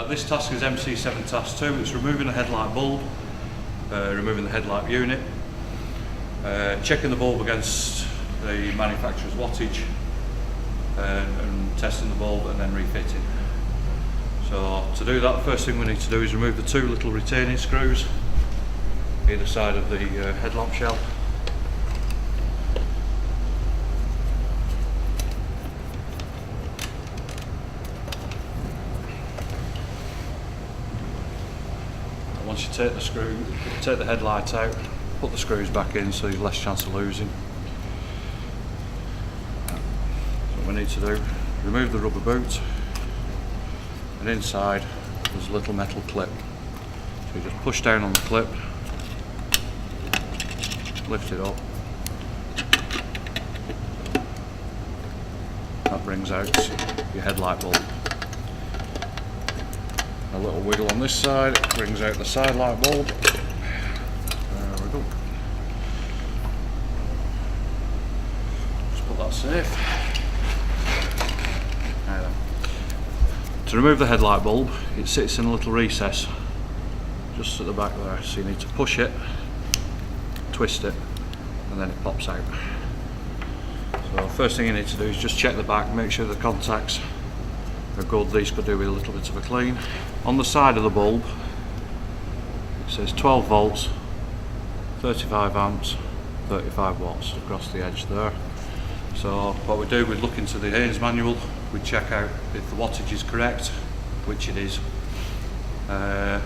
This task is MC7 task 2. It's removing the headlight bulb, removing the headlight unit, checking the bulb against the manufacturer's wattage, and testing the bulb and then refitting. So to do that, the first thing we need to do is remove the two little retaining screws either side of the headlamp shell. Once you take the headlight out, put the screws back in so you've less chance of losing. So what we need to do, remove the rubber boot, and inside there's a little metal clip. So you just push down on the clip, lift it up, that brings out your headlight bulb. A little wiggle on this side, it brings out the side light bulb. There we go. Just put that safe. There then. To remove the headlight bulb, it sits in a little recess just at the back there, so you need to push it, twist it, and then it pops out. So first thing you need to do is just check the back, make sure the contacts are good. These could do with a little bit of a clean. On the side of the bulb it says 12 volts, 35 amps, 35 watts across the edge there. So what we do, we look into the Haynes manual, we check out if the wattage is correct, which it is. Now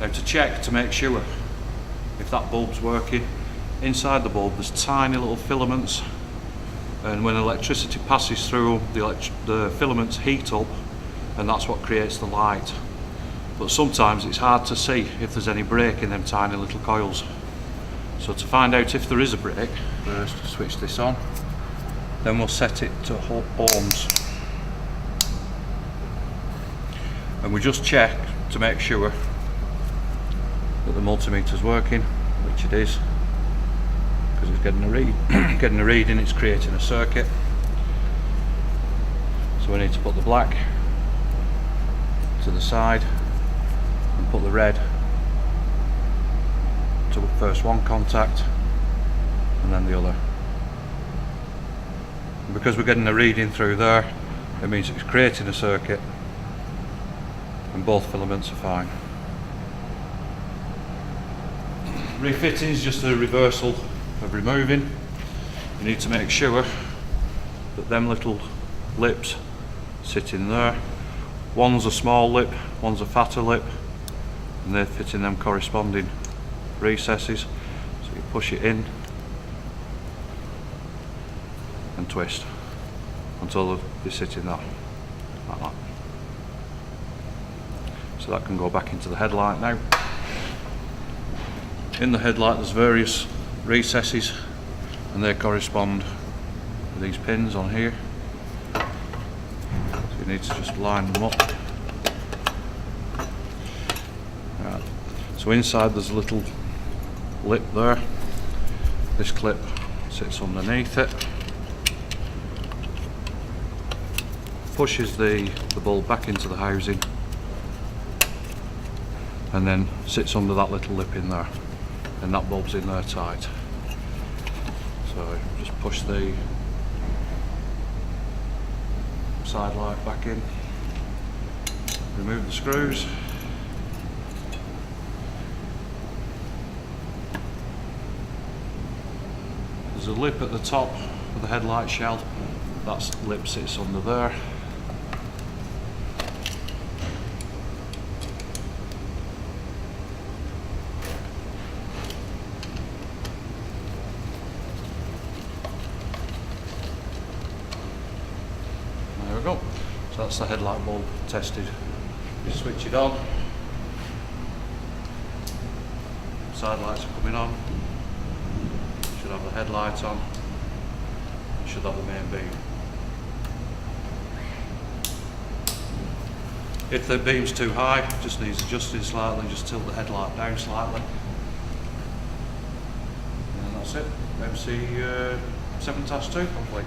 to check, to make sure if that bulb's working, inside the bulb there's tiny little filaments, and when electricity passes through, the filaments heat up, and that's what creates the light. But sometimes it's hard to see if there's any break in them tiny little coils. So to find out if there is a break, first switch this on, then we'll set it to ohms. And we just check to make sure that the multimeter's working, which it is, because it's getting a reading, it's creating a circuit. So we need to put the black to the side and put the red to first one contact and then the other. And because we're getting a reading through there, it means it's creating a circuit and both filaments are fine. Refitting is just a reversal of removing. You need to make sure that them little lips sit in there. One's a small lip, one's a fatter lip, and they fit in them corresponding recesses. So you push it in and twist until they sit in that, like that. So that can go back into the headlight now. In the headlight there's various recesses, and they correspond with these pins on here. So you need to just line them up. Right. So inside there's a little lip there. This clip sits underneath it. Pushes the bulb back into the housing, and then sits under that little lip in there, and that bulb's in there tight. So just push the side light back in, remove the screws, there's a lip at the top of the headlight shell, that lip sits under there. There we go. So that's the headlight bulb tested. You switch it on. Side lights are coming on. Should have the headlight on. Should have the main beam. If the beam's too high, just needs adjusting slightly, just tilt the headlight down slightly. And that's it. MC7 task 2 complete.